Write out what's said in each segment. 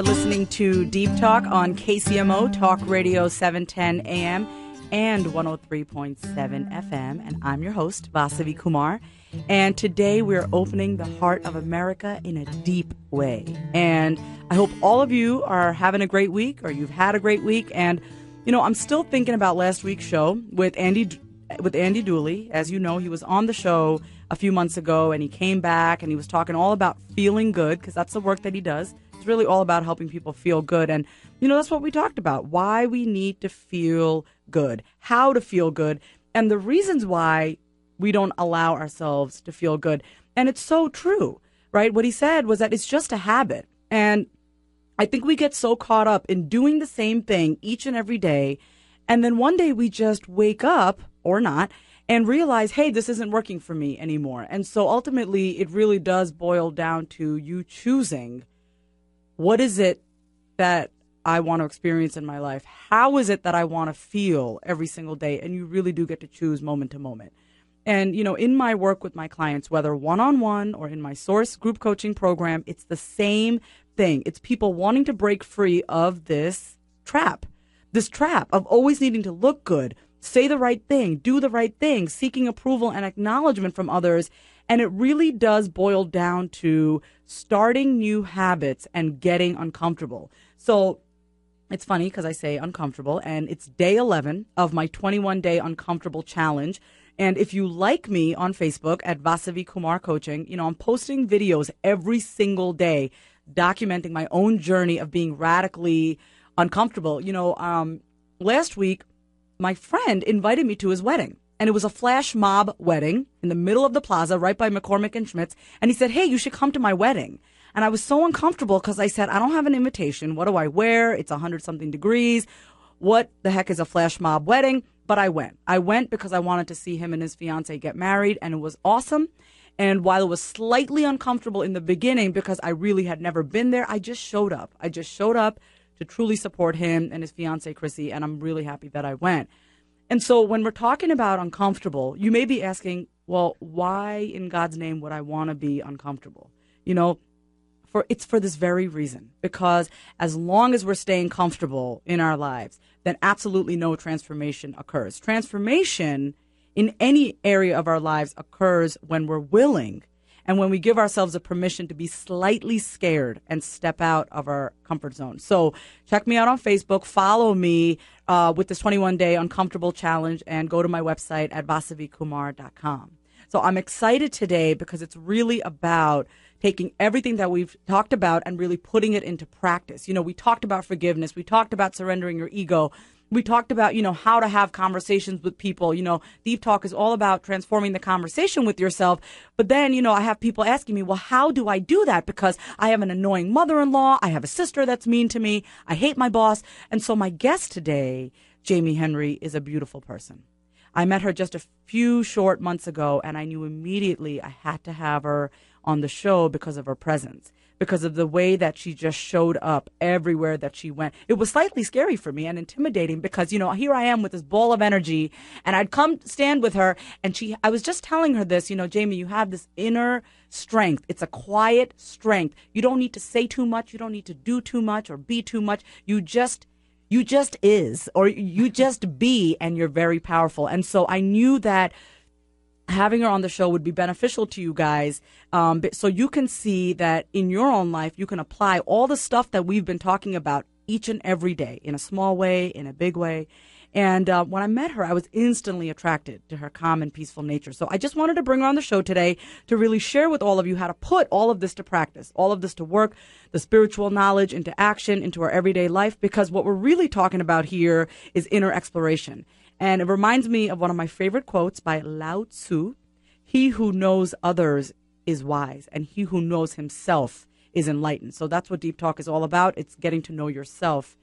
are listening to Deep Talk on KCMO Talk Radio 710 AM and 103.7 FM. And I'm your host, Vasavi Kumar. And today we're opening the heart of America in a deep way. And I hope all of you are having a great week, or you've had a great week. And, you know, I'm still thinking about last week's show with Andy Dooley. As you know, he was on the show a few months ago, and he came back and he was talking all about feeling good, because that's the work that he does. It's really all about helping people feel good. And, you know, that's what we talked about, why we need to feel good, how to feel good, and the reasons why we don't allow ourselves to feel good. And it's so true, right? What he said was that it's just a habit. And I think we get so caught up in doing the same thing each and every day. And then one day we just wake up, or not, and realize, hey, this isn't working for me anymore. And so ultimately, it really does boil down to you choosing, what is it that I want to experience in my life? How is it that I want to feel every single day? And you really do get to choose moment to moment. And, you know, in my work with my clients, whether one-on-one or in my Source group coaching program, it's the same thing. It's people wanting to break free of this trap of always needing to look good, say the right thing, do the right thing, seeking approval and acknowledgement from others. And it really does boil down to starting new habits and getting uncomfortable. So it's funny because I say uncomfortable, and it's day 11 of my 21-day uncomfortable challenge. And if you like me on Facebook at Vasavi Kumar Coaching, you know, I'm posting videos every single day documenting my own journey of being radically uncomfortable. You know, last week, my friend invited me to his wedding. And it was a flash mob wedding in the middle of the plaza right by McCormick and Schmidt's. And he said, hey, you should come to my wedding. And I was so uncomfortable because I said, I don't have an invitation. What do I wear? It's 100-something degrees. What the heck is a flash mob wedding? But I went. I went because I wanted to see him and his fiancée get married. And it was awesome. And while it was slightly uncomfortable in the beginning because I really had never been there, I just showed up. I just showed up to truly support him and his fiancée, Chrissy. And I'm really happy that I went. And so when we're talking about uncomfortable, you may be asking, well, why in God's name would I want to be uncomfortable? You know, it's for this very reason, because as long as we're staying comfortable in our lives, then absolutely no transformation occurs. Transformation in any area of our lives occurs when we're willing and when we give ourselves a permission to be slightly scared and step out of our comfort zone. So check me out on Facebook, follow me with this 21-day uncomfortable challenge, and go to my website at vasavikumar.com. So I'm excited today because it's really about taking everything that we've talked about and really putting it into practice. You know, we talked about forgiveness. We talked about surrendering your ego. We talked about, you know, how to have conversations with people. You know, Deep Talk is all about transforming the conversation with yourself. But then, you know, I have people asking me, well, how do I do that? Because I have an annoying mother-in-law. I have a sister that's mean to me. I hate my boss. And so my guest today, Jami Henry, is a beautiful person. I met her just a few short months ago, and I knew immediately I had to have her on the show because of her presence, because of the way that she just showed up everywhere that she went. It was slightly scary for me and intimidating because, you know, here I am with this ball of energy, and I'd come stand with her, and I was just telling her this, you know, Jami, you have this inner strength. It's a quiet strength. You don't need to say too much. You don't need to do too much or be too much. You just is, or you just be, and you're very powerful. And so I knew that having her on the show would be beneficial to you guys, so you can see that in your own life, you can apply all the stuff that we've been talking about each and every day, in a small way, in a big way. And when I met her, I was instantly attracted to her calm and peaceful nature. So I just wanted to bring her on the show today to really share with all of you how to put all of this to practice, all of this to work, the spiritual knowledge into action, into our everyday life, because what we're really talking about here is inner exploration. And it reminds me of one of my favorite quotes by Lao Tzu: "He who knows others is wise, and he who knows himself is enlightened." So that's what Deep Talk is all about. It's getting to know yourself,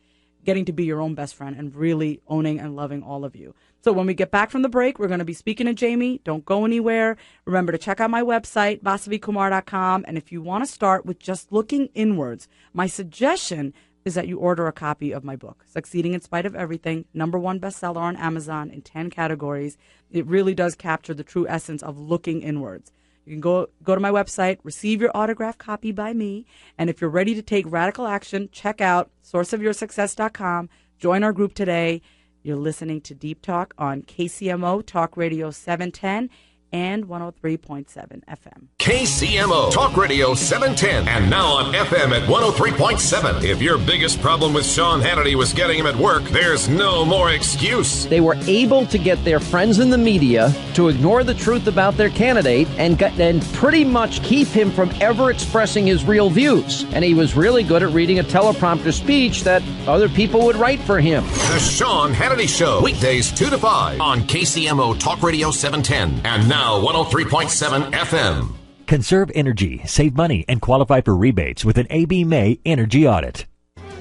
getting to be your own best friend, and really owning and loving all of you. So when we get back from the break, we're going to be speaking to Jami. Don't go anywhere. Remember to check out my website, vasavikumar.com. And if you want to start with just looking inwards, my suggestion is that you order a copy of my book, Succeeding in Spite of Everything, #1 bestseller on Amazon in 10 categories. It really does capture the true essence of looking inwards. You can go to my website, receive your autographed copy by me, and if you're ready to take radical action, check out sourceofyoursuccess.com. Join our group today. You're listening to Deep Talk on KCMO Talk Radio 710 and 103.7 FM. KCMO Talk Radio 710 and now on FM at 103.7. If your biggest problem with Sean Hannity was getting him at work, there's no more excuse. They were able to get their friends in the media to ignore the truth about their candidate and pretty much keep him from ever expressing his real views. And he was really good at reading a teleprompter speech that other people would write for him. The Sean Hannity Show, weekdays 2 to 5 on KCMO Talk Radio 710 and now 103.7 FM. Conserve energy, save money, and qualify for rebates with an AB May energy audit.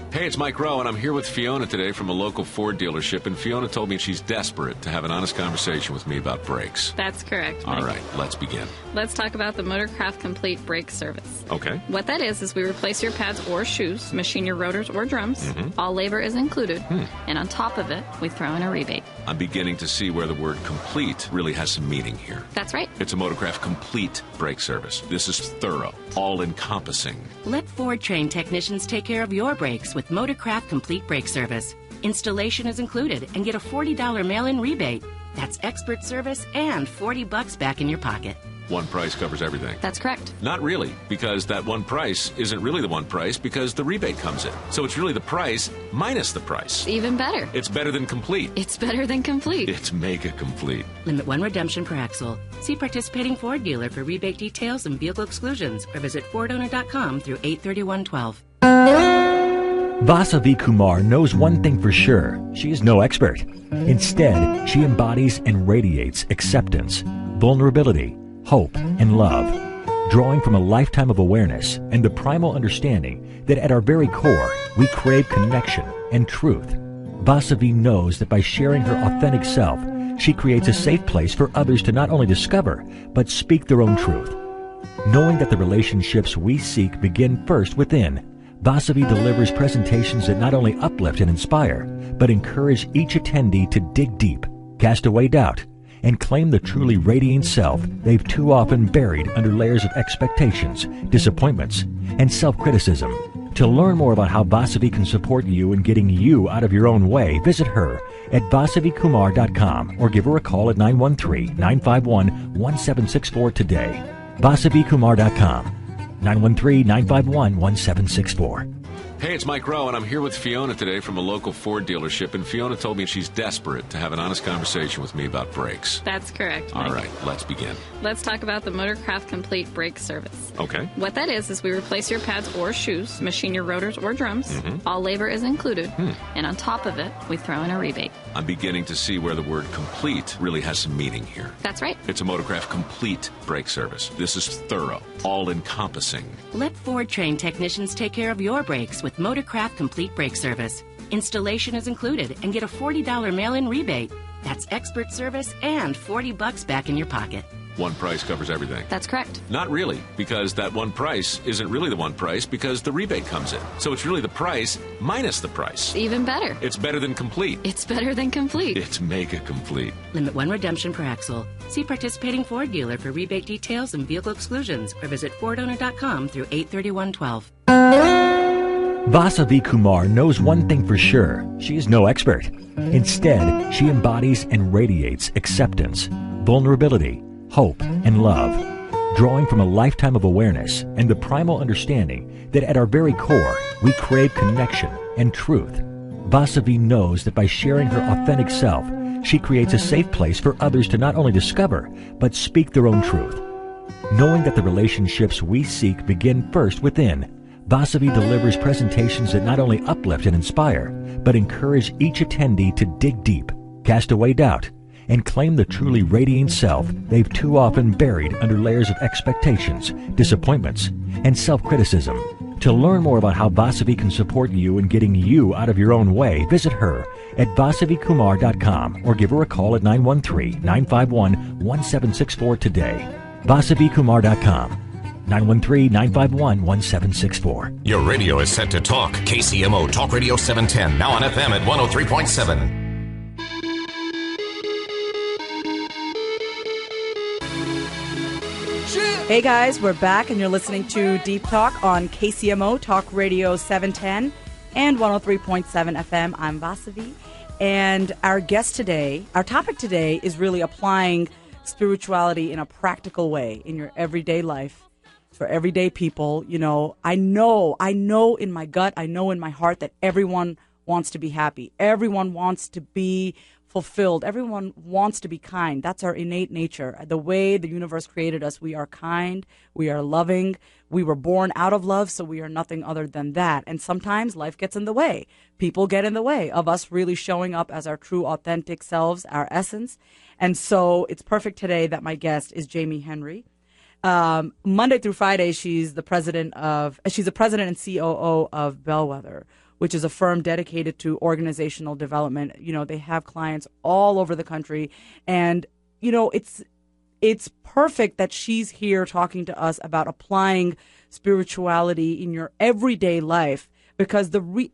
Hey, it's Mike Rowe, and I'm here with Fiona today from a local Ford dealership, and Fiona told me she's desperate to have an honest conversation with me about brakes. That's correct, Mike. All right, let's begin. Let's talk about the Motorcraft Complete Brake Service. Okay. What that is we replace your pads or shoes, machine your rotors or drums. All labor is included, and on top of it, we throw in a rebate. I'm beginning to see where the word complete really has some meaning here. That's right. It's a Motorcraft Complete Brake Service. This is thorough, all-encompassing. Let Ford-trained technicians take care of your brakes with Motorcraft Complete Brake Service. Installation is included and get a $40 mail-in rebate. That's expert service and $40 back in your pocket. One price covers everything. That's correct. Not really, because that one price isn't really the one price because the rebate comes in. So it's really the price minus the price. Even better. It's better than complete. It's better than complete. It's mega complete. Limit one redemption per axle. See participating Ford dealer for rebate details and vehicle exclusions or visit FordOwner.com through 8/31/12. Vasavi Kumar knows one thing for sure. She is no expert. Instead, she embodies and radiates acceptance, vulnerability, hope, and love, drawing from a lifetime of awareness and the primal understanding that at our very core, we crave connection and truth. Vasavi knows that by sharing her authentic self, she creates a safe place for others to not only discover, but speak their own truth. Knowing that the relationships we seek begin first within, Vasavi delivers presentations that not only uplift and inspire, but encourage each attendee to dig deep, cast away doubt, and claim the truly radiant self they've too often buried under layers of expectations, disappointments, and self-criticism. To learn more about how Vasavi can support you in getting you out of your own way, visit her at vasavikumar.com or give her a call at 913-951-1764 today. vasavikumar.com, 913-951-1764. Hey, it's Mike Rowe, and I'm here with Fiona today from a local Ford dealership, and Fiona told me she's desperate to have an honest conversation with me about brakes. That's correct, Mike. All right, let's begin. Let's talk about the Motorcraft Complete Brake Service. Okay. What that is we replace your pads or shoes, machine your rotors or drums. All labor is included, and on top of it, we throw in a rebate. I'm beginning to see where the word complete really has some meaning here. That's right. It's a Motorcraft Complete Brake Service. This is thorough, all-encompassing. Let Ford-trained technicians take care of your brakes with Motorcraft Complete Brake Service. Installation is included and get a $40 mail-in rebate. That's expert service and $40 back in your pocket. One price covers everything. That's correct. Not really, because that one price isn't really the one price because the rebate comes in. So it's really the price minus the price. Even better. It's better than complete. It's better than complete. It's mega complete. Limit one redemption per axle. See participating Ford dealer for rebate details and vehicle exclusions or visit FordOwner.com through 8/31/12. Vasavi Kumar knows one thing for sure. She is no expert. Instead, she embodies and radiates acceptance, vulnerability, hope, and love, drawing from a lifetime of awareness and the primal understanding that at our very core, we crave connection and truth. Vasavi knows that by sharing her authentic self, she creates a safe place for others to not only discover, but speak their own truth. Knowing that the relationships we seek begin first within, Vasavi delivers presentations that not only uplift and inspire, but encourage each attendee to dig deep, cast away doubt, and claim the truly radiant self they've too often buried under layers of expectations, disappointments, and self-criticism. To learn more about how Vasavi can support you in getting you out of your own way, visit her at vasavikumar.com or give her a call at 913-951-1764 today. vasavikumar.com, 913-951-1764. Your radio is set to talk. KCMO Talk Radio 710, now on FM at 103.7. Yeah. Hey guys, we're back and you're listening to Deep Talk on KCMO Talk Radio 710 and 103.7 FM. I'm Vasavi, and our topic today is really applying spirituality in a practical way in your everyday life for everyday people. You know, I know in my gut, I know in my heart that everyone wants to be happy. Everyone wants to be fulfilled. Everyone wants to be kind. That's our innate nature. The way the universe created us, we are kind, we are loving, we were born out of love, so we are nothing other than that. And sometimes life gets in the way. People get in the way of us really showing up as our true, authentic selves, our essence. And so it's perfect today that my guest is Jami Henry. Monday through Friday, she's the president and COO of Bellwether, which is a firm dedicated to organizational development. You know, they have clients all over the country. And, you know, it's perfect that she's here talking to us about applying spirituality in your everyday life, because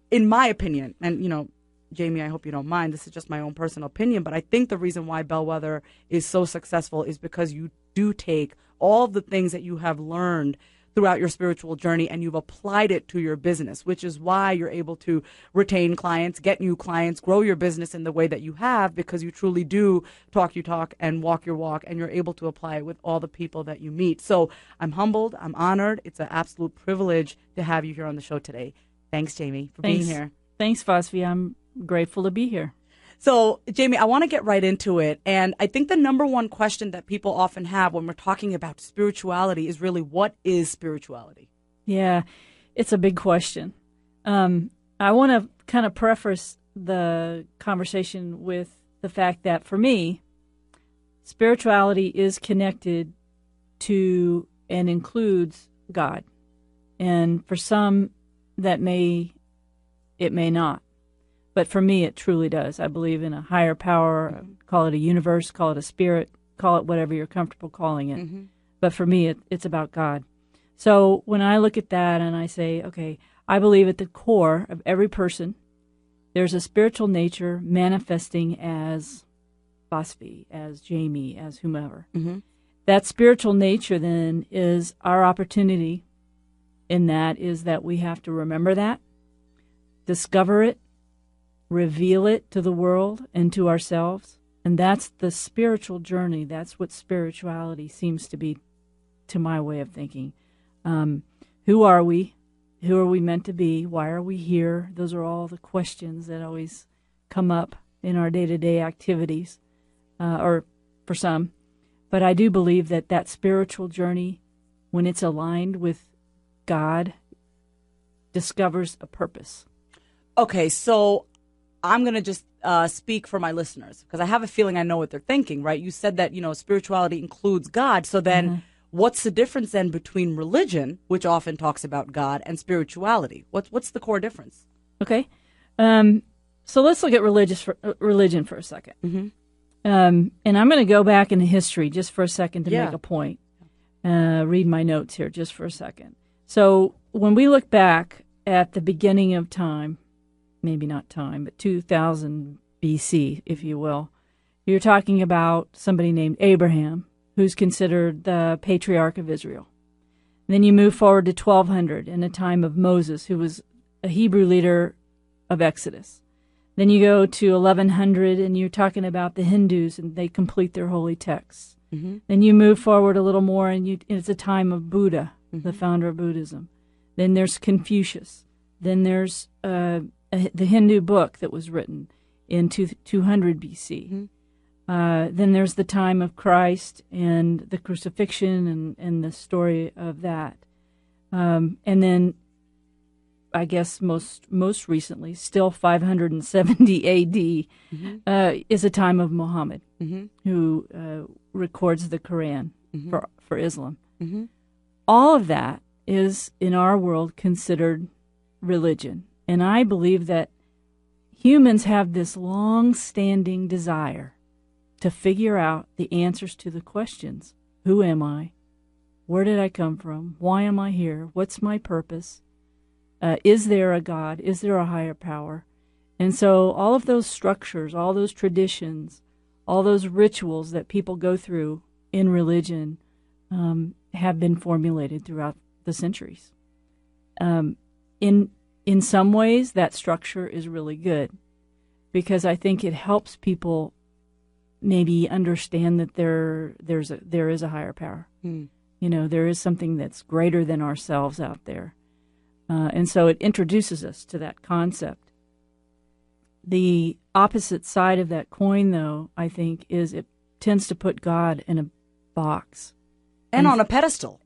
in my opinion, and, you know, Jami, I hope you don't mind, this is just my own personal opinion, but I think the reason why Bellwether is so successful is because you do take all the things that you have learned throughout your spiritual journey and you've applied it to your business, which is why you're able to retain clients, get new clients, grow your business in the way that you have, because you truly do talk your talk and walk your walk, and you're able to apply it with all the people that you meet. So I'm humbled. I'm honored. It's an absolute privilege to have you here on the show today. Thanks, Jami, for being here. Thanks, Vasavi. I'm grateful to be here. So, Jami, I want to get right into it. And I think the number one question that people often have when we're talking about spirituality is really, what is spirituality? Yeah, it's a big question. I want to kind of preface the conversation with the fact that for me, spirituality is connected to and includes God. And for some, it may not. But for me, it truly does. I believe in a higher power, call it a universe, call it a spirit, call it whatever you're comfortable calling it. Mm-hmm. But for me, it's about God. So when I look at that and I say, okay, I believe at the core of every person, there's a spiritual nature manifesting as Vasavi, as Jami, as whomever. Mm-hmm. That spiritual nature then is our opportunity in that is that we have to remember that, discover it, reveal it to the world and to ourselves. And that's the spiritual journey. That's what spirituality seems to be, to my way of thinking. Who are we? Who are we meant to be? Why are we here? Those are all the questions that always come up in our day-to-day activities, or for some. But I do believe that spiritual journey, when it's aligned with God, discovers a purpose. Okay, so I'm going to just speak for my listeners, because I have a feeling I know what they're thinking, right? You said that, you know, spirituality includes God. So then what's the difference then between religion, which often talks about God, and spirituality? What's the core difference? Okay. So let's look at religion for a second. Mm-hmm. And I'm going to go back into history just for a second to make a point. Read my notes here just for a second. So when we look back at the beginning of time, maybe not time, but 2000 BC, if you will, you're talking about somebody named Abraham, who's considered the patriarch of Israel. And then you move forward to 1200 in a time of Moses, who was a Hebrew leader of Exodus. Then you go to 1100 and you're talking about the Hindus, and they complete their holy texts. Mm-hmm. Then you move forward a little more and it's a time of Buddha, the founder of Buddhism. Then there's Confucius. Then there's the Hindu book that was written in 200 BC. Mm-hmm. Then there's the time of Christ and the crucifixion and the story of that. And then I guess most recently, still 570 A.D., is a time of Muhammad, who records the Quran for Islam. Mm-hmm. All of that is, in our world, considered religion. And I believe that humans have this long-standing desire to figure out the answers to the questions. Who am I? Where did I come from? Why am I here? What's my purpose? Is there a God? Is there a higher power? And so all of those structures, all those traditions, all those rituals that people go through in religion have been formulated throughout the centuries. In some ways, that structure is really good because I think it helps people maybe understand that there is a higher power. There is something that's greater than ourselves out there. And so it introduces us to that concept. The opposite side of that coin, though, I think, is it tends to put God in a box. And on a pedestal.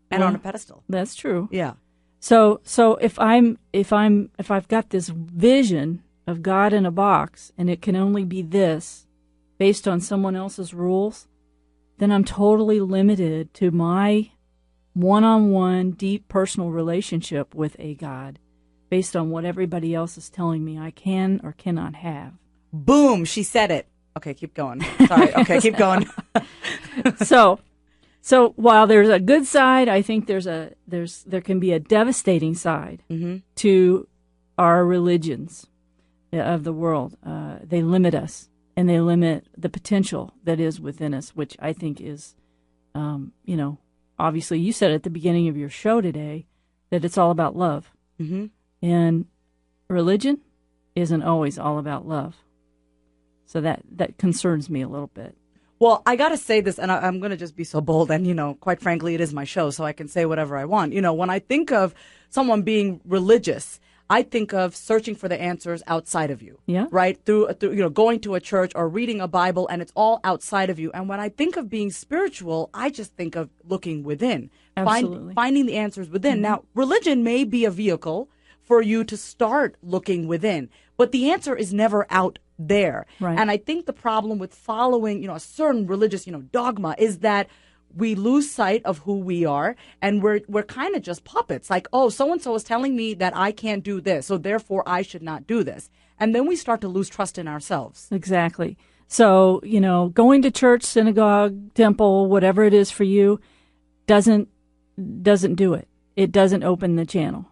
That's true. Yeah. So if I've got this vision of God in a box and it can only be this based on someone else's rules, then I'm totally limited to my one-on-one, deep personal relationship with a God based on what everybody else is telling me I can or cannot have. Boom, she said it. Okay, keep going. Sorry. Okay, keep going. So while there's a good side, I think there can be a devastating side to our religions of the world. They limit us, and they limit the potential that is within us, which I think is, obviously you said at the beginning of your show today that it's all about love. Mm-hmm. And religion isn't always all about love. So that concerns me a little bit. Well, I got to say this, and I'm going to just be so bold, and, quite frankly, it is my show, so I can say whatever I want. When I think of someone being religious, I think of searching for the answers outside of you. Yeah. Right? Through going to a church or reading a Bible, and it's all outside of you. And when I think of being spiritual, I just think of looking within. Absolutely. Finding the answers within. Mm-hmm. Now, religion may be a vehicle for you to start looking within, but the answer is never out there. Right. And I think the problem with following, a certain religious, dogma is that we lose sight of who we are, and we're kind of just puppets. Like, oh, so-and-so is telling me that I can't do this, so therefore I should not do this. And then we start to lose trust in ourselves. Exactly. So, going to church, synagogue, temple, whatever it is for you, doesn't do it. It doesn't open the channel.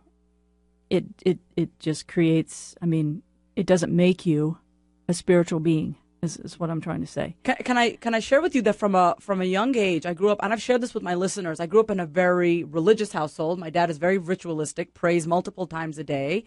It just creates, it doesn't make you a spiritual being, is what I'm trying to say. Can I share with you that from a young age, I grew up, and I've shared this with my listeners, I grew up in a very religious household. My dad is very ritualistic, prays multiple times a day.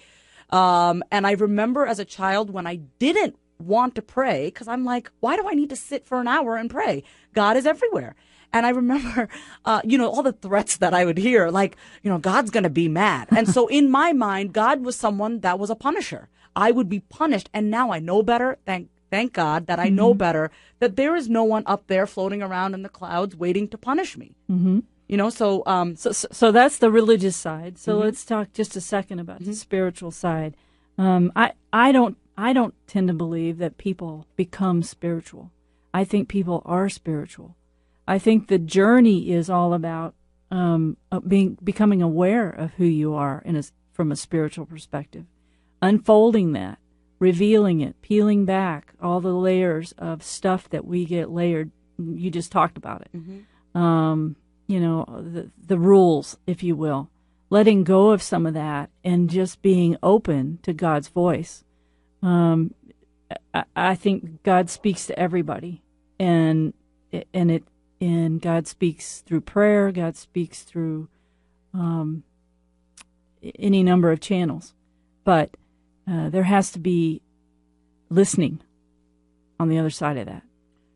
And I remember as a child when I didn't want to pray, because I'm like, why do I need to sit for an hour and pray? God is everywhere. And I remember, all the threats that I would hear, like, God's going to be mad. And so in my mind, God was someone that was a punisher. I would be punished. And now I know better. Thank God that I know better, that there is no one up there floating around in the clouds waiting to punish me. Mm-hmm. So that's the religious side. So let's talk just a second about the spiritual side. I don't tend to believe that people become spiritual. I think people are spiritual. I think the journey is all about becoming aware of who you are from a spiritual perspective, unfolding that, revealing it, peeling back all the layers of stuff that we get layered. You just talked about it. Mm-hmm. The rules, if you will, letting go of some of that and just being open to God's voice. I think God speaks to everybody, and God speaks through prayer. God speaks through any number of channels, but there has to be listening on the other side of that.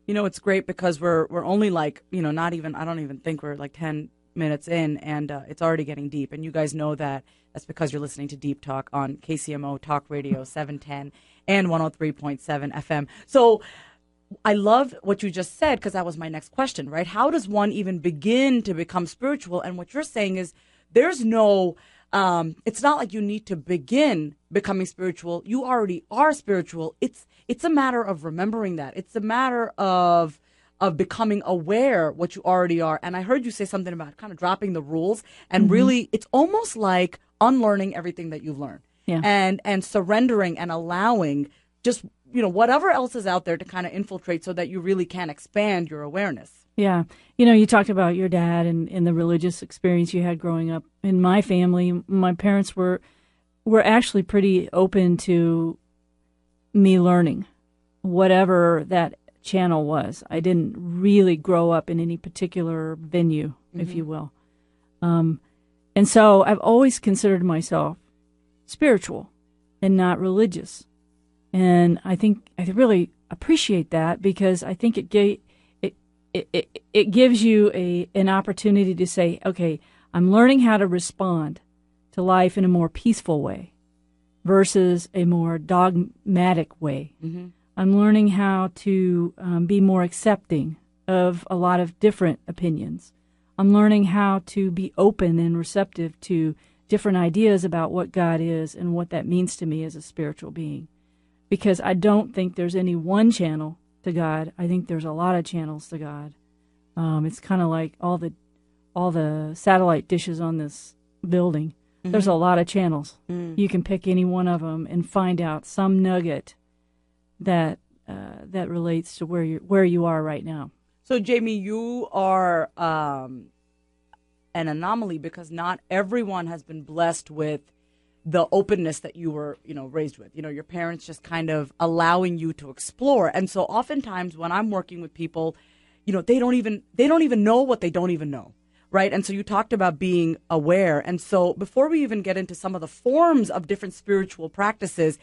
It's great because we're only like, not even, I don't even think we're like 10 minutes in, and it's already getting deep. And you guys know that that's because you're listening to Deep Talk on KCMO Talk Radio 710 and 103.7 FM. So I love what you just said, because that was my next question, right? How does one even begin to become spiritual? And what you're saying is there's no, it's not like you need to begin becoming spiritual. You already are spiritual. It's a matter of remembering that. It's a matter of becoming aware what you already are. And I heard you say something about kind of dropping the rules, and really it's almost like unlearning everything that you've learned. Yeah. And surrendering and allowing just, whatever else is out there to kind of infiltrate so that you really can expand your awareness. Yeah. You talked about your dad and the religious experience you had growing up. In my family, my parents were actually pretty open to me learning whatever that channel was. I didn't really grow up in any particular venue, if you will. And so I've always considered myself spiritual and not religious. And I think I really appreciate that, because I think it gives you an opportunity to say, okay, I'm learning how to respond to life in a more peaceful way versus a more dogmatic way. I'm learning how to be more accepting of a lot of different opinions. I'm learning how to be open and receptive to different ideas about what God is and what that means to me as a spiritual being. Because I don't think there's any one channel to God. I think there's a lot of channels to God. It's kind of like all the satellite dishes on this building. There's a lot of channels. You can pick any one of them and find out some nugget that relates to where you are right now. So, Jami, you are an anomaly, because not everyone has been blessed with the openness that you were, raised with. Your parents just kind of allowing you to explore. And so oftentimes when I'm working with people, they don't even know what they don't even know. Right. And so you talked about being aware. And so before we even get into some of the forms of different spiritual practices,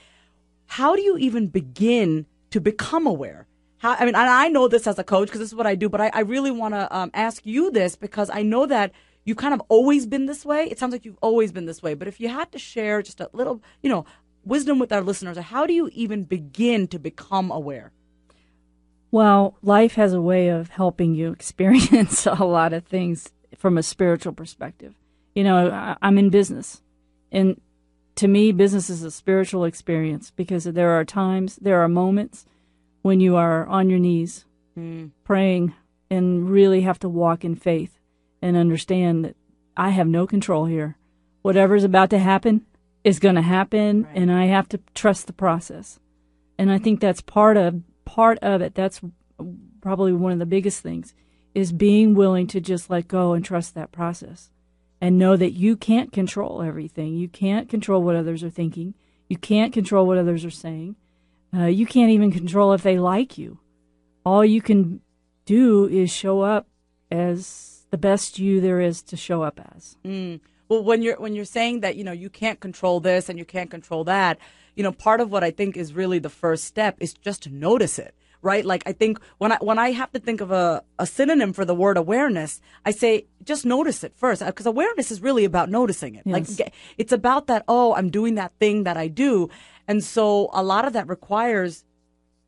how do you even begin to become aware? And I know this as a coach, because this is what I do, but I really want to ask you this, because I know that you've kind of always been this way. It sounds like you've always been this way. But if you had to share just a little, wisdom with our listeners, how do you even begin to become aware? Well, life has a way of helping you experience a lot of things from a spiritual perspective. I'm in business. And to me, business is a spiritual experience, because there are moments when you are on your knees praying and really have to walk in faith and understand that I have no control here. Whatever's about to happen is going to happen, right. And I have to trust the process. And I think that's part of it. That's probably one of the biggest things, is being willing to just let go and trust that process and know that you can't control everything. You can't control what others are thinking. You can't control what others are saying. You can't even control if they like you. All you can do is show up as the best you there is to show up as. Well, when you're saying that, you can't control this and you can't control that, part of what I think is really the first step is just to notice it, right? Like, I think when I have to think of a synonym for the word awareness, I say just notice it first, because awareness is really about noticing it. Yes. Like, it's about that, I'm doing that thing that I do. And so a lot of that requires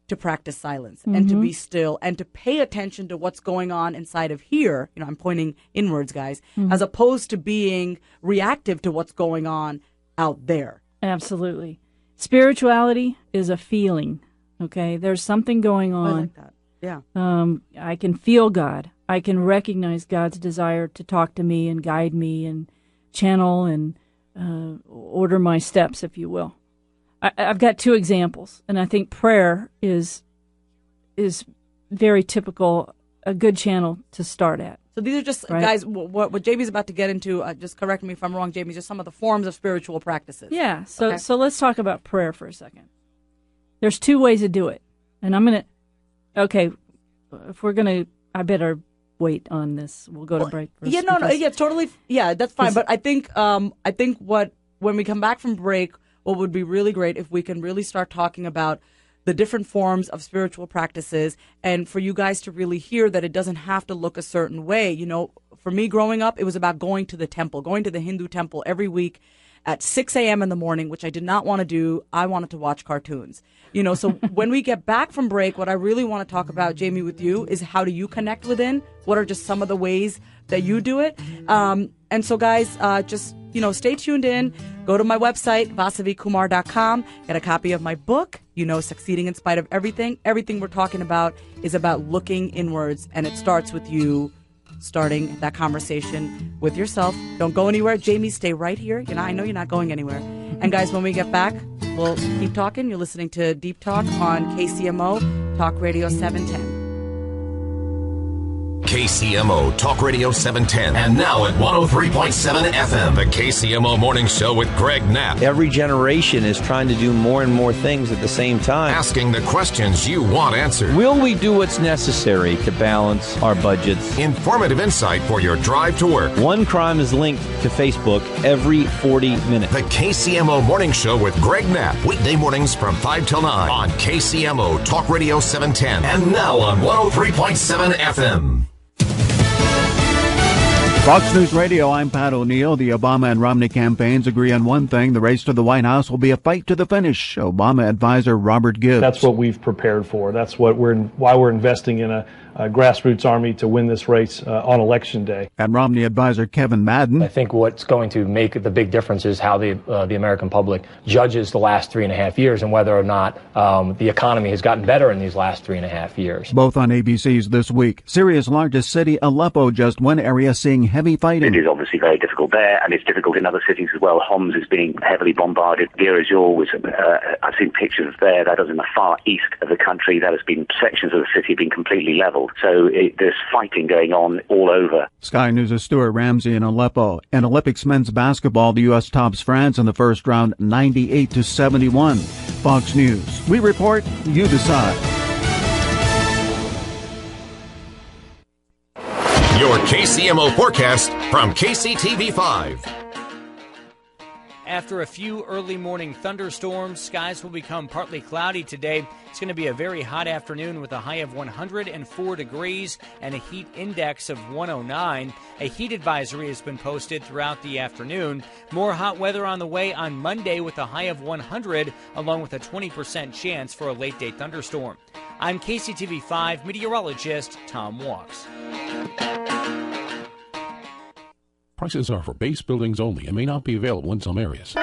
to practice silence and to be still and to pay attention to what's going on inside of here. I'm pointing inwards, guys, as opposed to being reactive to what's going on out there. Absolutely. Spirituality is a feeling, okay? There's something going on. I like that. Yeah. I can feel God. I can recognize God's desire to talk to me and guide me and channel and order my steps, if you will. I've got two examples, and I think prayer is very typical, a good channel to start at. So these are just, right? Guys, what Jami's about to get into, just correct me if I'm wrong, Jami, just some of the forms of spiritual practices. Yeah, so let's talk about prayer for a second. There's two ways to do it, and if we're going to, I better wait on this. We'll go to break first. Yeah, totally, that's fine. But I think when we come back from break, what would be really great if we can really start talking about the different forms of spiritual practices, and for you guys to really hear that it doesn't have to look a certain way. For me growing up, it was about going to the temple, going to the Hindu temple every week at 6 a.m. in the morning, which I did not want to do. I wanted to watch cartoons. So when we get back from break, what I really want to talk about, Jami, with you is how do you connect within? What are just some of the ways that you do it? And so, guys, just, stay tuned in. Go to my website, vasavikumar.com. Get a copy of my book, Succeeding in Spite of Everything. Everything we're talking about is about looking inwards, and it starts with you starting that conversation with yourself. Don't go anywhere. Jami, stay right here. I know you're not going anywhere. And, guys, when we get back, we'll keep talking. You're listening to Deep Talk on KCMO, Talk Radio 710. KCMO Talk Radio 710 and now at 103.7 FM. The KCMO Morning Show with Greg Knapp. Every generation is trying to do more and more things at the same time. Asking the questions you want answered. Will we do what's necessary to balance our budgets? Informative insight for your drive to work. One crime is linked to Facebook every 40 minutes. The KCMO Morning Show with Greg Knapp. Weekday mornings from 5 till 9 on KCMO Talk Radio 710 and now on 103.7 FM. Fox News Radio, I'm Pat O'Neill. The Obama and Romney campaigns agree on one thing. The race to the White House will be a fight to the finish. Obama advisor Robert Gibbs. That's what we've prepared for. That's what why we're investing in a grassroots army to win this race on Election Day. And Romney advisor Kevin Madden. I think what's going to make the big difference is how the American public judges the last 3.5 years and whether or not the economy has gotten better in these last 3.5 years. Both on ABC's This Week. Syria's largest city, Aleppo, just one area seeing heavy fighting. It is obviously very difficult there, and it's difficult in other cities as well. Homs is being heavily bombarded. Deir ez-Zor was, I've seen pictures there. That is in the far east of the country. That has been, sections of the city have been completely leveled. So there's fighting going on all over. Sky News' Stuart Ramsey in Aleppo. In Olympics men's basketball, the U.S. tops France in the first round 98-71. Fox News. We report, you decide. Your KCMO forecast from KCTV5. After a few early morning thunderstorms, skies will become partly cloudy today. It's going to be a very hot afternoon with a high of 104 degrees and a heat index of 109. A heat advisory has been posted throughout the afternoon. More hot weather on the way on Monday with a high of 100, along with a 20% chance for a late-day thunderstorm. I'm KCTV5 meteorologist Tom Walks. Prices are for base buildings only and may not be available in some areas.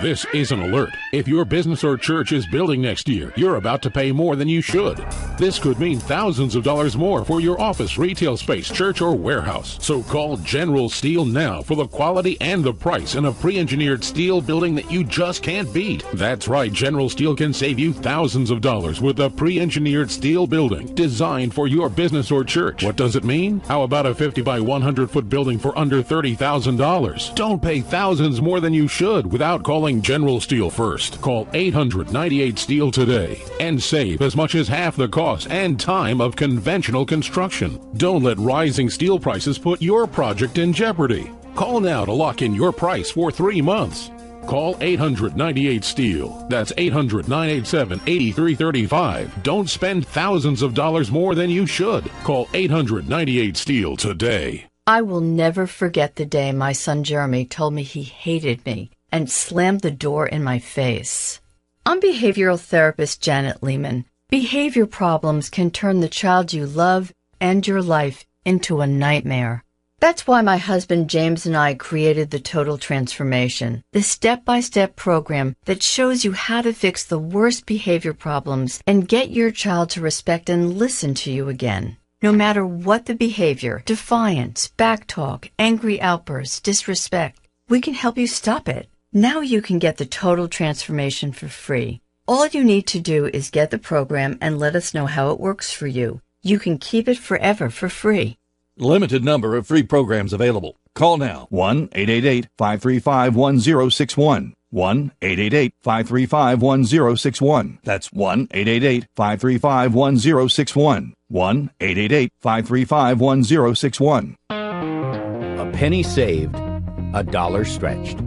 This is an alert. If your business or church is building next year, you're about to pay more than you should. This could mean thousands of dollars more for your office, retail space, church, or warehouse. So call General Steel now for the quality and the price in a pre-engineered steel building that you just can't beat. That's right, General Steel can save you thousands of dollars with a pre-engineered steel building designed for your business or church. What does it mean? How about a 50 by 100 foot building for under $30,000? Don't pay thousands more than you should without calling General Steel first. Call 800-98-STEEL today and save as much as half the cost and time of conventional construction. Don't let rising steel prices put your project in jeopardy. Call now to lock in your price for 3 months. Call 800-98-STEEL. That's 800-987-8335. Don't spend thousands of dollars more than you should. Call 800-98-STEEL today. I will never forget the day my son Jeremy told me he hated me and slammed the door in my face. I'm behavioral therapist Janet Lehman. Behavior problems can turn the child you love and your life into a nightmare. That's why my husband James and I created the Total Transformation, the step-by-step program that shows you how to fix the worst behavior problems and get your child to respect and listen to you again. No matter what the behavior, defiance, backtalk, angry outbursts, disrespect, we can help you stop it. Now you can get the Total Transformation for free. All you need to do is get the program and let us know how it works for you. You can keep it forever for free. Limited number of free programs available. Call now. 1-888-535-1061. 1-888-535-1061. That's 1-888-535-1061. 1-888-535-1061. A penny saved, a dollar stretched.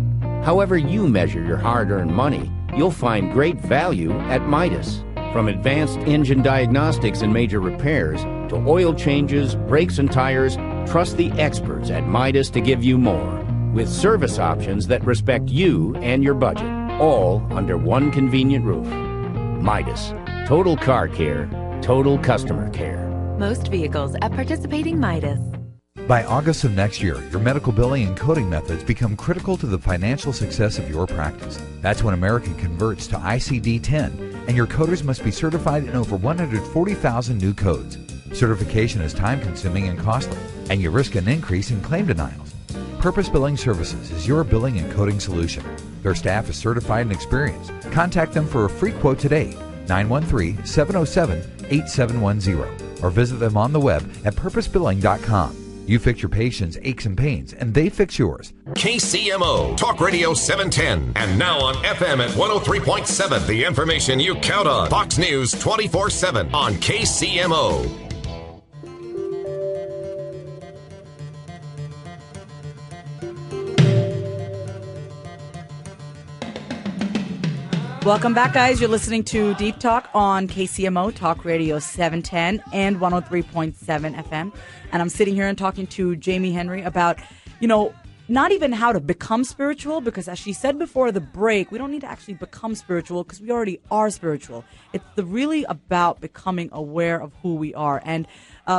However you measure your hard-earned money, you'll find great value at Midas. From advanced engine diagnostics and major repairs to oil changes, brakes and tires, trust the experts at Midas to give you more. With service options that respect you and your budget, all under one convenient roof. Midas. Total car care. Total customer care. Most vehicles at participating Midas. By August of next year, your medical billing and coding methods become critical to the financial success of your practice. That's when American converts to ICD-10, and your coders must be certified in over 140,000 new codes. Certification is time-consuming and costly, and you risk an increase in claim denials. Purpose Billing Services is your billing and coding solution. Their staff is certified and experienced. Contact them for a free quote today, 913-707-8710. or visit them on the web at purposebilling.com. You fix your patient's aches and pains, and they fix yours. KCMO, Talk Radio 710. And now on FM at 103.7. The information you count on. Fox News 24/7 on KCMO. Welcome back, guys. You're listening to Deep Talk on KCMO, Talk Radio 710 and 103.7 FM. And I'm sitting here and talking to Jami Henry about, not even how to become spiritual, because as she said before the break, we don't need to actually become spiritual because we already are spiritual. It's really about becoming aware of who we are. And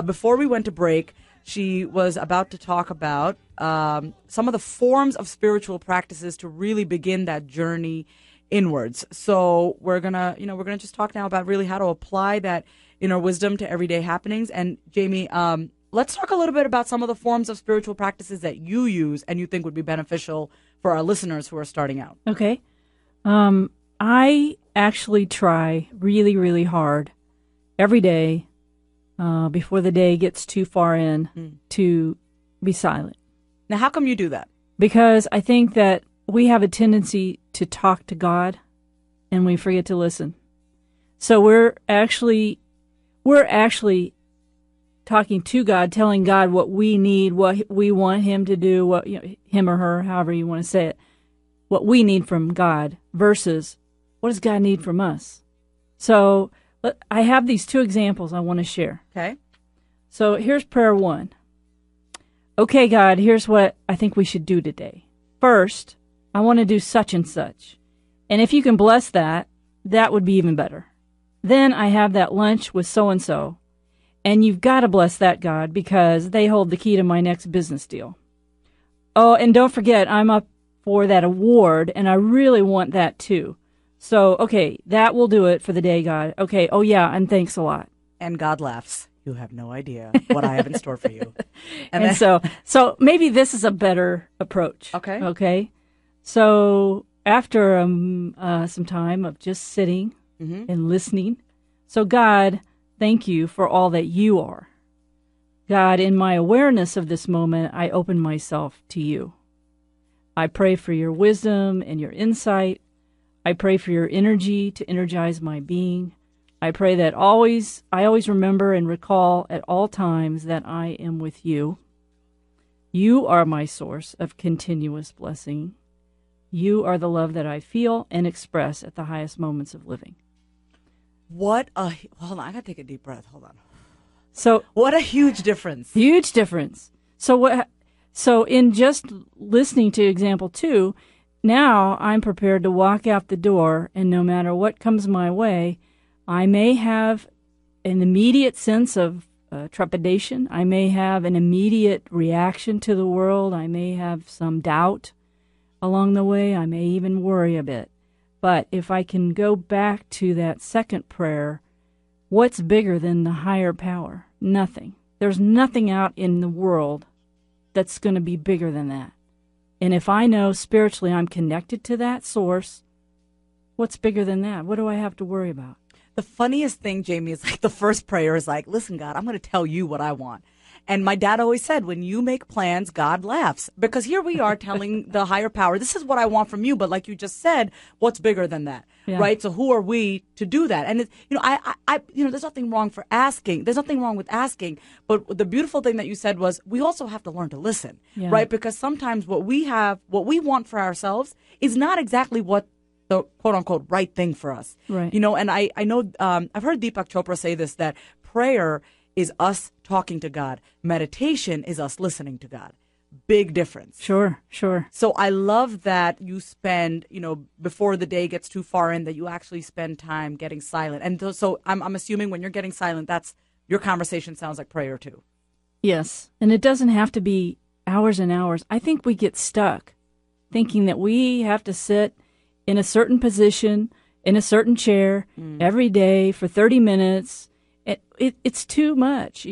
before we went to break, she was about to talk about some of the forms of spiritual practices to really begin that journey inwards. So we're gonna just talk now about really how to apply that inner wisdom to everyday happenings. And Jami, let's talk a little bit about some of the forms of spiritual practices that you use and you think would be beneficial for our listeners who are starting out. Okay. I actually try really, really hard every day before the day gets too far in to be silent. Now, how come you do that? Because I think that we have a tendency to talk to God and we forget to listen. So we're actually talking to God, telling God what we need, what we want him to do, what him or her, however you want to say it, what we need from God versus what does God need from us. So I have these two examples I want to share. Okay. So here's prayer 1. Okay, God, here's what I think we should do today. First, I want to do such and such. And if you can bless that, that would be even better. Then I have that lunch with so-and-so. And you've got to bless that, God, because they hold the key to my next business deal. Oh, and don't forget, I'm up for that award, and I really want that too. So, okay, that will do it for the day, God. Okay, oh yeah, and thanks a lot. And God laughs. You have no idea what I have in store for you. And so maybe this is a better approach. Okay. Okay. So after some time of just sitting and listening, so God, thank you for all that you are. God, in my awareness of this moment, I open myself to you. I pray for your wisdom and your insight. I pray for your energy to energize my being. I pray that I always remember and recall at all times that I am with you. You are my source of continuous blessing. You are the love that I feel and express at the highest moments of living. Hold on, I gotta take a deep breath. Hold on. So, what a huge difference. Huge difference. So in just listening to example 2, now I'm prepared to walk out the door, and no matter what comes my way, I may have an immediate sense of trepidation. I may have an immediate reaction to the world. I may have some doubt along the way. I may even worry a bit. But if I can go back to that second prayer, what's bigger than the higher power? Nothing. There's nothing out in the world that's going to be bigger than that. And if I know spiritually I'm connected to that source, what's bigger than that? What do I have to worry about? The funniest thing, Jami, is like the first prayer is like, listen, God, I'm going to tell you what I want. And my dad always said, when you make plans, God laughs. Because here we are telling the higher power, this is what I want from you. But like you just said, what's bigger than that? Yeah. Right? So who are we to do that? And, there's nothing wrong for asking. There's nothing wrong with asking. But the beautiful thing that you said was we also have to learn to listen. Yeah. Right? Because sometimes what we want for ourselves is not exactly what the quote unquote right thing for us. Right. And I know I've heard Deepak Chopra say this, that prayer is us talking to God. Meditation is us listening to God. Big difference. Sure. So I love that you spend, before the day gets too far in, that you actually spend time getting silent. And so I'm assuming when you're getting silent, that's your conversation sounds like prayer too. Yes. And it doesn't have to be hours and hours. I think we get stuck thinking that we have to sit in a certain position, in a certain chair every day for 30 minutes. It's too much.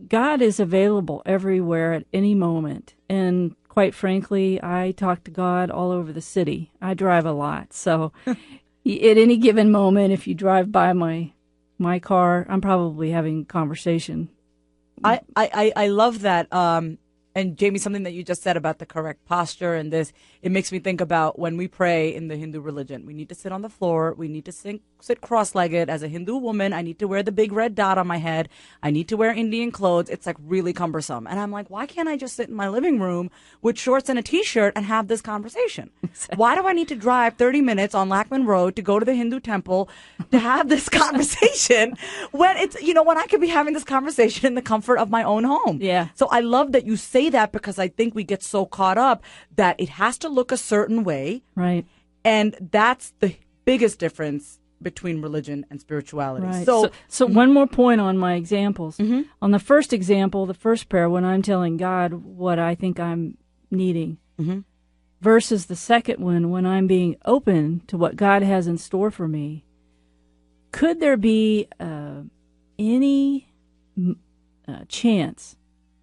God is available everywhere at any moment. And quite frankly, I talk to God all over the city. I drive a lot. So at any given moment, if you drive by my my car, I'm probably having a conversation. I love that. And Jamie, something that you just said about the correct posture and this, it makes me think about when we pray in the Hindu religion. We need to sit on the floor. We need to sit cross-legged. As a Hindu woman, I need to wear the big red dot on my head. I need to wear Indian clothes. It's like really cumbersome. And I'm like, why can't I just sit in my living room with shorts and a T-shirt and have this conversation? Why do I need to drive 30 minutes on Lackman Road to go to the Hindu temple to have this conversation when it's, when I could be having this conversation in the comfort of my own home? Yeah. So I love that you say that, because I think we get so caught up that it has to look a certain way. Right. And that's the biggest difference between religion and spirituality. Right. So one more point on my examples. Mm-hmm. On the first example, the first prayer, when I'm telling God what I think I'm needing, mm-hmm. versus the second one, when I'm being open to what God has in store for me, could there be any chance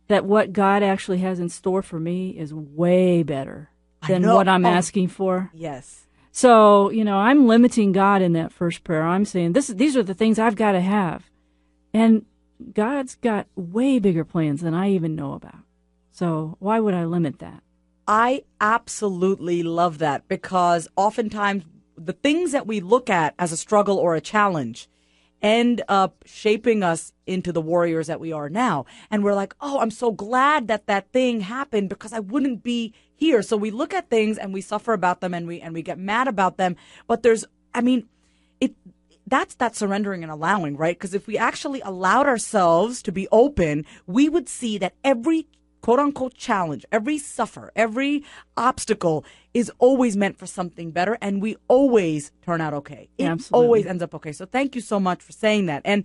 that what God actually has in store for me is way better than what I'm asking for? Yes. So, I'm limiting God in that first prayer. I'm saying these are the things I've got to have. And God's got way bigger plans than I even know about. So why would I limit that? I absolutely love that, because oftentimes the things that we look at as a struggle or a challenge end up shaping us into the warriors that we are now. And we're like, oh, I'm so glad that thing happened, because I wouldn't be here. So we look at things and we suffer about them and we get mad about them. But that's that surrendering and allowing, right? Because if we actually allowed ourselves to be open, we would see that every quote unquote challenge, every suffer, every obstacle is always meant for something better, and we always turn out okay. It Absolutely. always ends up okay. So thank you so much for saying that. And,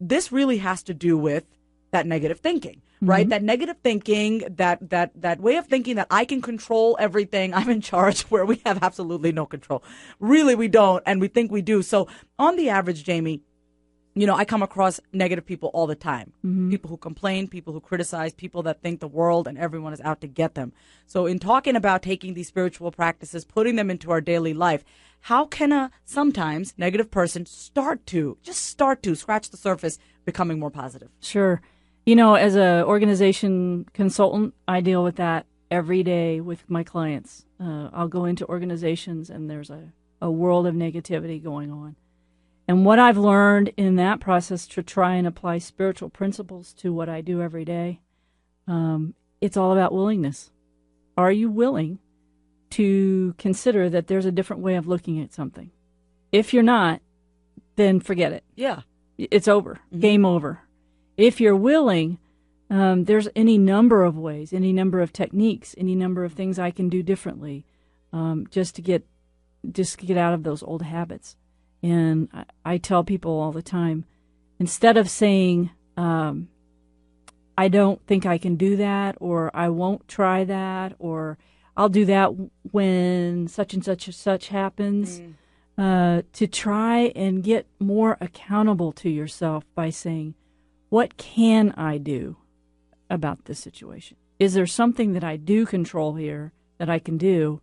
this really has to do with that negative thinking, right? Mm-hmm. That negative thinking, that way of thinking that I can control everything, I'm in charge, where we have absolutely no control. Really, we don't, and we think we do. So on the average, Jamie, I come across negative people all the time. Mm-hmm. People who complain, people who criticize, people that think the world and everyone is out to get them. So in talking about taking these spiritual practices, putting them into our daily life, how can a sometimes negative person start to scratch the surface, becoming more positive? Sure. As a organization consultant, I deal with that every day with my clients. I'll go into organizations and there's a world of negativity going on. And what I've learned in that process to try and apply spiritual principles to what I do every day, it's all about willingness. Are you willing to consider that there's a different way of looking at something? If you're not, then forget it. Yeah. It's over. Mm-hmm. Game over. If you're willing, there's any number of ways, any number of techniques, any number of things I can do differently, just to get out of those old habits. And I tell people all the time, instead of saying, I don't think I can do that, or I won't try that, or I'll do that when such and such happens, to try and get more accountable to yourself by saying, what can I do about this situation? Is there something that I do control here that I can do?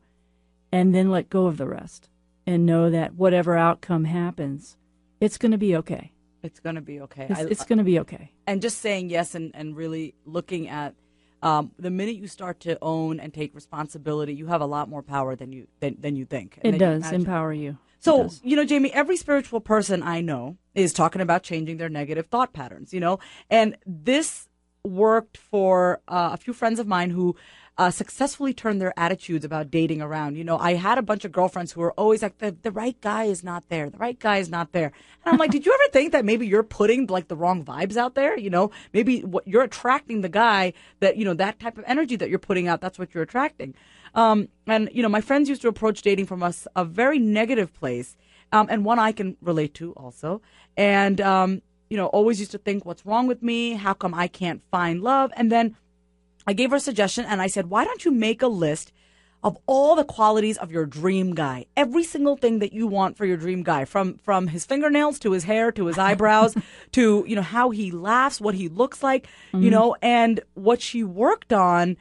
And then let go of the rest. And know that whatever outcome happens, it's going to be okay. It's going to be okay. It's going to be okay. And just saying yes and really looking at the minute you start to own and take responsibility, you have a lot more power than you think. It does empower you. So, Jamie, every spiritual person I know is talking about changing their negative thought patterns, and this worked for a few friends of mine who successfully turned their attitudes about dating around. I had a bunch of girlfriends who were always like, the right guy is not there. The right guy is not there. And I'm like, did you ever think that maybe you're putting like the wrong vibes out there? Maybe what you're attracting the guy that, that type of energy that you're putting out, that's what you're attracting. And my friends used to approach dating from a very negative place. And one I can relate to also. And, always used to think, what's wrong with me? How come I can't find love? And then I gave her a suggestion and I said, why don't you make a list of all the qualities of your dream guy? Every single thing that you want for your dream guy, from his fingernails to his hair to his eyebrows to, how he laughs, what he looks like, and what she worked on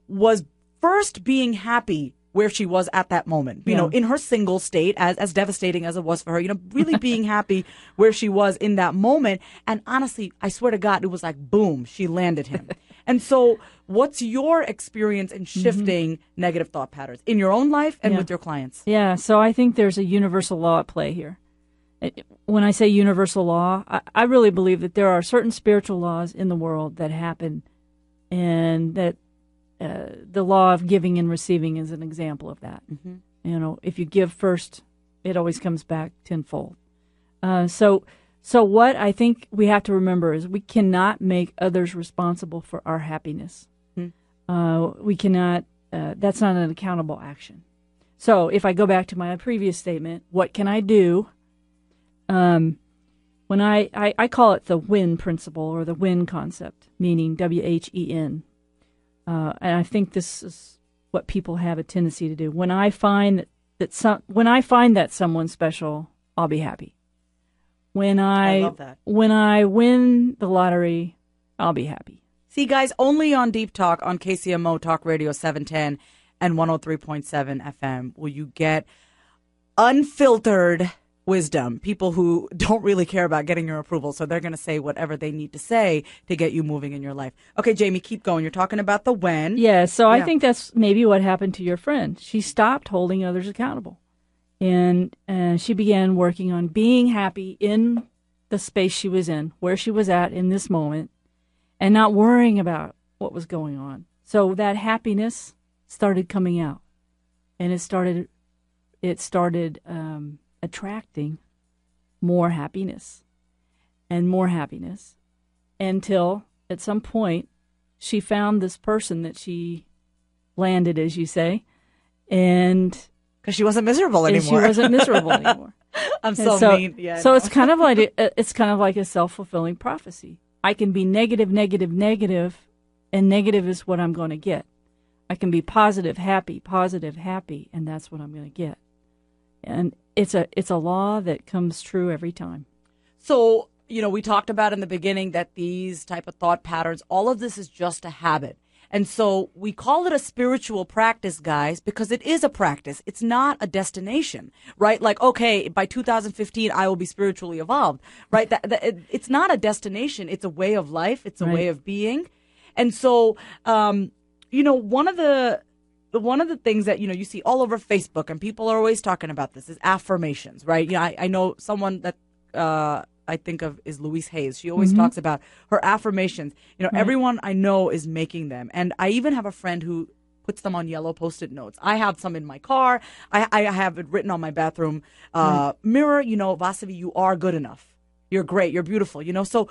was first being happy where she was at that moment, you know, in her single state, as devastating as it was for her, you know, really being happy where she was in that moment. And honestly, I swear to God, it was like, boom, she landed him. And so what's your experience in shifting negative thought patterns in your own life and with your clients? Yeah, so I think there's a universal law at play here. When I say universal law, I really believe that there are certain spiritual laws in the world that happen, and that the law of giving and receiving is an example of that. You know, if you give first, it always comes back tenfold. So what I think we have to remember is we cannot make others responsible for our happiness. We cannot, that's not an accountable action. So if I go back to my previous statement, what can I do? When I call it the WIN principle, or the WIN concept, meaning WHEN. And I think this is what people have a tendency to do. When I find that someone's special, I'll be happy. I love that. When I win the lottery, I'll be happy. See, guys, only on Deep Talk on KCMO Talk Radio 710 and 103.7 FM will you get unfiltered wisdom. People who don't really care about getting your approval, so they're going to say whatever they need to say to get you moving in your life. Okay, Jami, keep going. You're talking about the when. Yeah, so I think that's maybe what happened to your friend. She stopped holding others accountable. And she began working on being happy in the space she was in, where she was at in this moment, and not worrying about what was going on. So that happiness started coming out, and it started attracting more happiness and more happiness, until at some point she found this person that she landed, as you say, and because she wasn't miserable anymore. She wasn't miserable anymore. I'm so mean. Yeah, so it's kind of like a self-fulfilling prophecy. I can be negative, negative, negative, and negative is what I'm going to get. I can be positive, happy, and that's what I'm going to get. And it's a law that comes true every time. So, you know, we talked about in the beginning that these type of thought patterns, all of this is just a habit. And so we call it a spiritual practice, guys, because it is a practice. It's not a destination, right? Like, okay, by 2015, I will be spiritually evolved, right? It's not a destination. It's a way of life. It's a way of being. And so, you know, one of the things that, you know, you see all over Facebook, and people are always talking about this, is affirmations, right? You know, I know someone that I think of is Louise Hayes. She always talks about her affirmations. You know, everyone I know is making them. And I even have a friend who puts them on yellow Post-it notes. I have some in my car. I have it written on my bathroom mirror. You know, Vasavi, you are good enough. You're great. You're beautiful. You know, so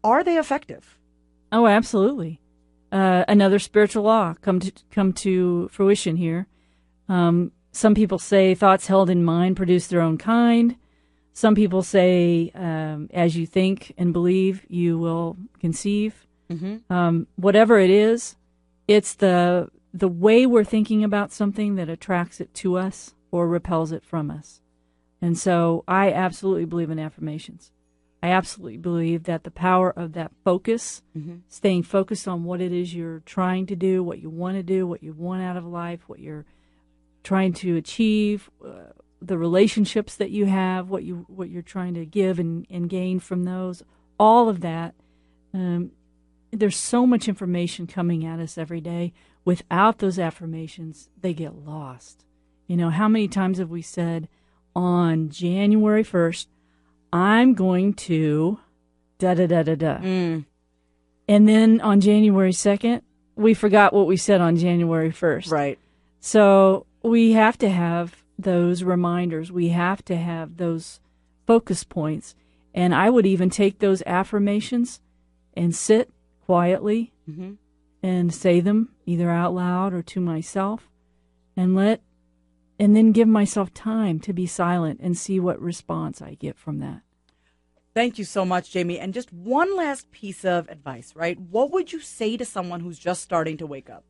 are they effective? Oh, absolutely. Another spiritual law come to fruition here. Some people say thoughts held in mind produce their own kind. Some people say, as you think and believe, you will conceive. Whatever it is, it's the way we're thinking about something that attracts it to us or repels it from us. And so I absolutely believe in affirmations. I absolutely believe that the power of that focus, staying focused on what it is you're trying to do, what you want to do, what you want out of life, what you're trying to achieve, the relationships that you have, what you're trying to give and gain from those, all of that. There's so much information coming at us every day. Without those affirmations, they get lost. You know, how many times have we said on January 1st, I'm going to da-da-da-da-da. And then on January 2nd, we forgot what we said on January 1st. Right. So we have to have those reminders. We have to have those focus points. And I would even take those affirmations and sit quietly and say them either out loud or to myself, and then give myself time to be silent and see what response I get from that. Thank you so much, Jami. And just one last piece of advice, right? What would you say to someone who's just starting to wake up?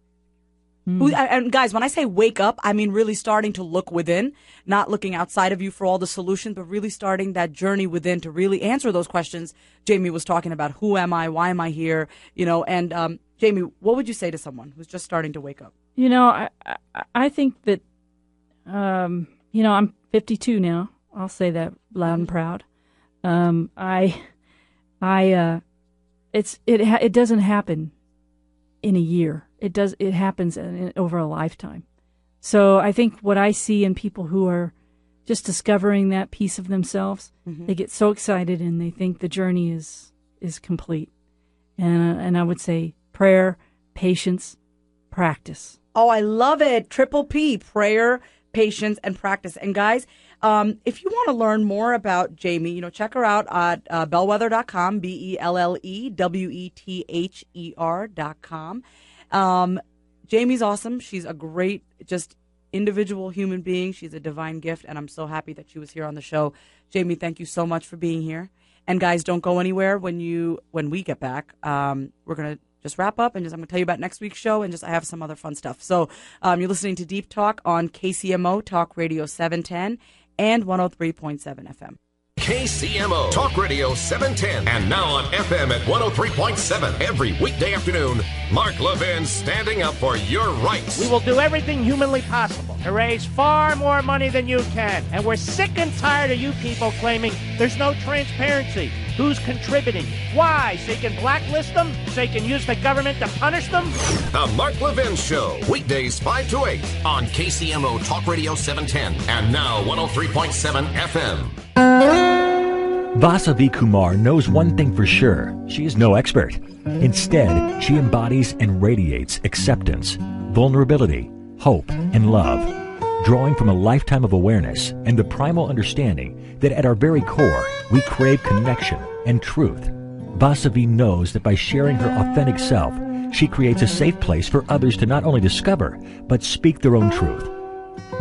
And guys, when I say wake up, I mean really starting to look within, not looking outside of you for all the solutions, but really starting that journey within to really answer those questions Jami was talking about. Who am I? Why am I here? You know, and Jami, what would you say to someone who's just starting to wake up? I think that, I'm 52 now. I'll say that loud and proud. It doesn't happen in a year. It happens over a lifetime. So I think what I see in people who are just discovering that piece of themselves, they get so excited and they think the journey is complete. And I would say prayer, patience, practice. Oh, I love it. Triple P, prayer, patience, and practice. And guys, if you want to learn more about Jami, check her out at bellwether.com, BELLEWETHER.com. Jami's awesome. She's a great, just individual human being. She's a divine gift, and I'm so happy that she was here on the show. Jami, thank you so much for being here. And guys, don't go anywhere when we get back. We're going to just wrap up and I'm going to tell you about next week's show and I have some other fun stuff. So you're listening to Deep Talk on KCMO Talk Radio 710 and 103.7 FM. KCMO Talk Radio 710 and now on FM at 103.7 every weekday afternoon. Mark Levin standing up for your rights. We will do everything humanly possible to raise far more money than you can. And we're sick and tired of you people claiming there's no transparency. Who's contributing? Why? So you can blacklist them? So you can use the government to punish them? The Mark Levin Show, weekdays 5 to 8 on KCMO Talk Radio 710 and now 103.7 FM. Vasavi Kumar knows one thing for sure. She is no expert. Instead, she embodies and radiates acceptance, vulnerability, hope, and love, drawing from a lifetime of awareness and the primal understanding that at our very core, we crave connection and truth. Vasavi knows that by sharing her authentic self, she creates a safe place for others to not only discover, but speak their own truth.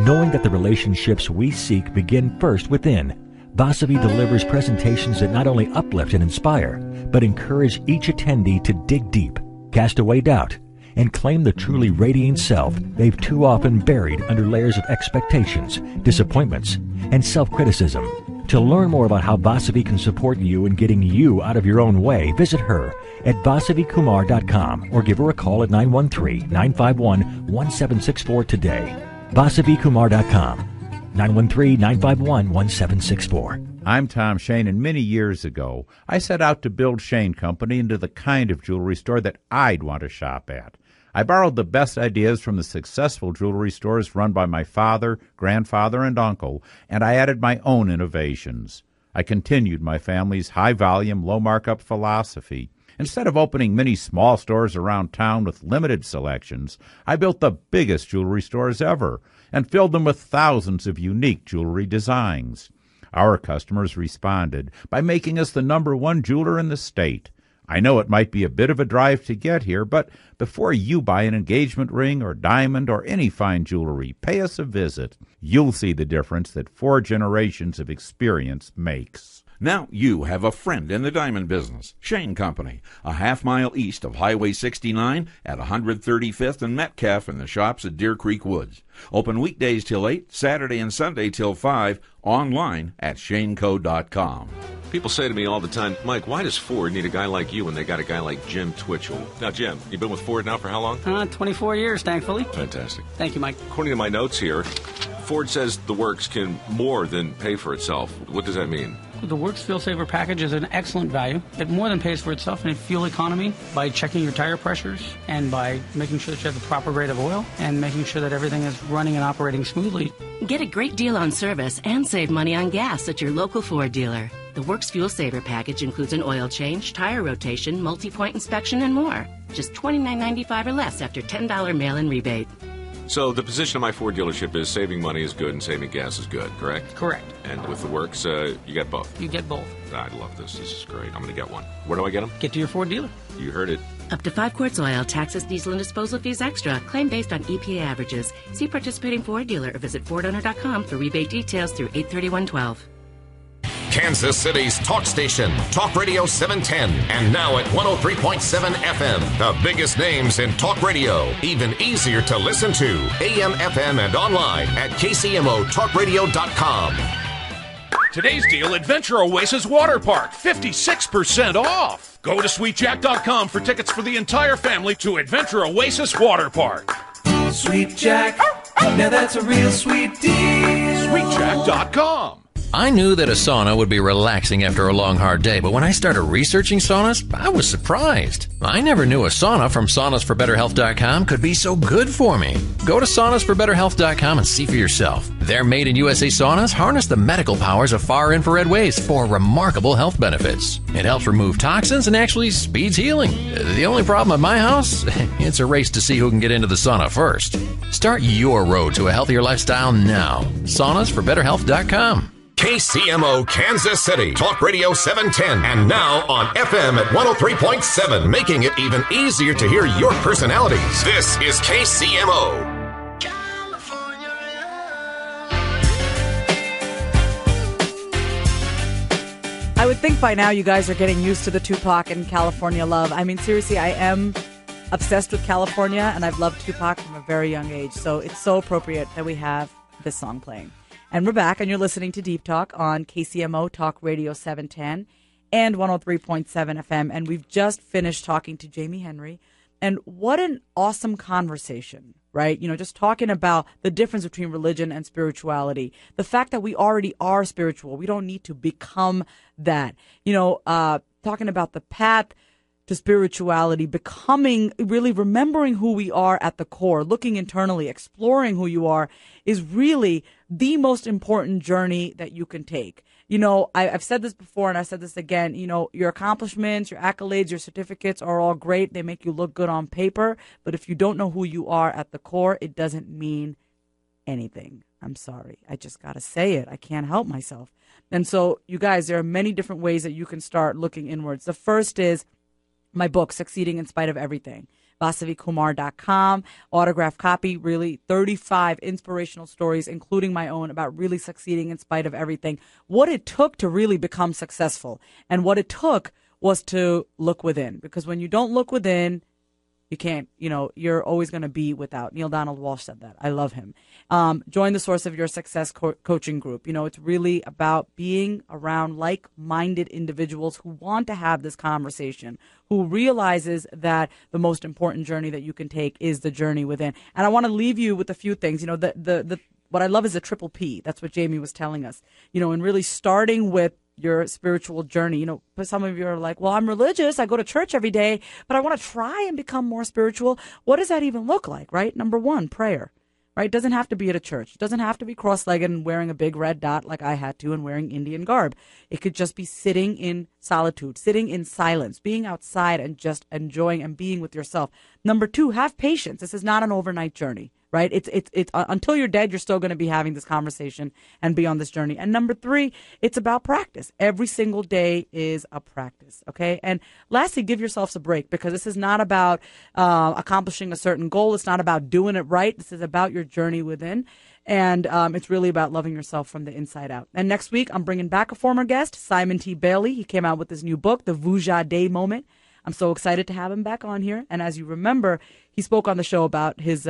Knowing that the relationships we seek begin first within, Vasavi delivers presentations that not only uplift and inspire, but encourage each attendee to dig deep, cast away doubt, and claim the truly radiant self they've too often buried under layers of expectations, disappointments, and self-criticism. To learn more about how Vasavi can support you in getting you out of your own way, visit her at vasavikumar.com or give her a call at 913-951-1764 today. vasavikumar.com. 913-951-1764. I'm Tom Shane, and many years ago, I set out to build Shane Company into the kind of jewelry store that I'd want to shop at. I borrowed the best ideas from the successful jewelry stores run by my father, grandfather, and uncle, and I added my own innovations. I continued my family's high-volume, low-markup philosophy. Instead of opening many small stores around town with limited selections, I built the biggest jewelry stores ever and filled them with thousands of unique jewelry designs. Our customers responded by making us the #1 jeweler in the state. I know it might be a bit of a drive to get here, but before you buy an engagement ring or diamond or any fine jewelry, pay us a visit. You'll see the difference that 4 generations of experience makes. Now you have a friend in the diamond business. Shane Company, a half-mile east of Highway 69 at 135th and Metcalf in the shops at Deer Creek Woods. Open weekdays till 8, Saturday and Sunday till 5, online at shaneco.com. People say to me all the time, Mike, why does Ford need a guy like you when they got a guy like Jim Twitchell? Now, Jim, you've been with Ford now for how long? 24 years, thankfully. Fantastic. Thank you, Mike. According to my notes here, Ford says the works can more than pay for itself. What does that mean? The Works Fuel Saver package is an excellent value. It more than pays for itself in fuel economy by checking your tire pressures and by making sure that you have the proper grade of oil and making sure that everything is running and operating smoothly. Get a great deal on service and save money on gas at your local Ford dealer. The Works Fuel Saver package includes an oil change, tire rotation, multi-point inspection, and more. Just $29.95 or less after $10 mail-in rebate. So the position of my Ford dealership is saving money is good and saving gas is good, correct? Correct. And with the Works, you get both. You get both. I love this. This is great. I'm going to get one. Where do I get them? Get to your Ford dealer. You heard it. Up to 5 quarts oil, taxes, diesel, and disposal fees extra. Claim based on EPA averages. See participating Ford dealer or visit FordOwner.com for rebate details through 8/31/12. Kansas City's talk station, Talk Radio 710, and now at 103.7 FM. The biggest names in talk radio, even easier to listen to. AM, FM, and online at KCMOTalkRadio.com. Today's deal, Adventure Oasis Water Park, 56% off. Go to SweetJack.com for tickets for the entire family to Adventure Oasis Water Park. Sweet Jack, now that's a real sweet deal. SweetJack.com. I knew that a sauna would be relaxing after a long, hard day, but when I started researching saunas, I was surprised. I never knew a sauna from saunasforbetterhealth.com could be so good for me. Go to saunasforbetterhealth.com and see for yourself. Their made-in-USA saunas harness the medical powers of far-infrared waves for remarkable health benefits. It helps remove toxins and actually speeds healing. The only problem at my house? It's a race to see who can get into the sauna first. Start your road to a healthier lifestyle now. saunasforbetterhealth.com. KCMO Kansas City, Talk Radio 710, and now on FM at 103.7, making it even easier to hear your personalities. This is KCMO. I would think by now you guys are getting used to the Tupac and California love. I mean, seriously, I am obsessed with California, and I've loved Tupac from a very young age, so it's so appropriate that we have this song playing. And we're back, and you're listening to Deep Talk on KCMO Talk Radio 710 and 103.7 FM. And we've just finished talking to Jami Henry. And what an awesome conversation, right? You know, just talking about the difference between religion and spirituality. The fact that we already are spiritual. We don't need to become that. You know, talking about the path to spirituality, becoming, really remembering who we are at the core, looking internally, exploring who you are is really the most important journey that you can take. You know, I've said this before and I said this again, you know, your accomplishments, your accolades, your certificates are all great. They make you look good on paper. But if you don't know who you are at the core, it doesn't mean anything. I'm sorry. I just got to say it. I can't help myself. And so, you guys, there are many different ways that you can start looking inwards. The first is my book, Succeeding in Spite of Everything. VasaviKumar.com, autograph copy, really 35 inspirational stories, including my own, about really succeeding in spite of everything. What it took to really become successful, and what it took was to look within. Because when you don't look within, you can't, you know, you're always going to be without. Neil Donald Walsh said that. I love him. Join the Source of Your Success coaching group. You know, it's really about being around like-minded individuals who want to have this conversation, who realizes that the most important journey that you can take is the journey within. And I want to leave you with a few things. You know, what I love is the triple P. That's what Jami was telling us. You know, and really starting with your spiritual journey. You know, some of you are like, well, I'm religious. I go to church every day, but I want to try and become more spiritual. What does that even look like, right? Number one, prayer, right? It doesn't have to be at a church. It doesn't have to be cross-legged and wearing a big red dot like I had to and wearing Indian garb. It could just be sitting in solitude, sitting in silence, being outside and just enjoying and being with yourself. Number two, have patience. This is not an overnight journey. Right? It's until you're dead, you're still going to be having this conversation and be on this journey. And number three, it's about practice. Every single day is a practice. Okay. And lastly, give yourselves a break, because this is not about accomplishing a certain goal. It's not about doing it right. This is about your journey within. And it's really about loving yourself from the inside out. And next week, I'm bringing back a former guest, Simon T. Bailey. He came out with his new book, The Vuja Day Moment. I'm so excited to have him back on here. And as you remember, he spoke on the show about his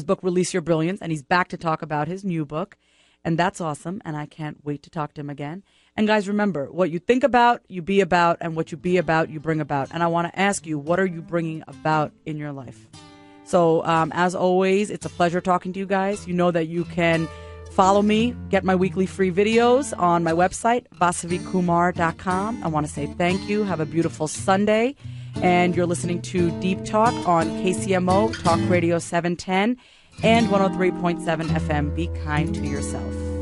book, Release Your Brilliance, and he's back to talk about his new book, and that's awesome, and I can't wait to talk to him again. And guys, remember, what you think about, you be about, and what you be about, you bring about. And I want to ask you, what are you bringing about in your life? So, as always, it's a pleasure talking to you guys. You know that you can follow me, get my weekly free videos on my website, VasaviKumar.com. I want to say thank you. Have a beautiful Sunday. And you're listening to Deep Talk on KCMO, Talk Radio 710 and 103.7 FM. Be kind to yourself.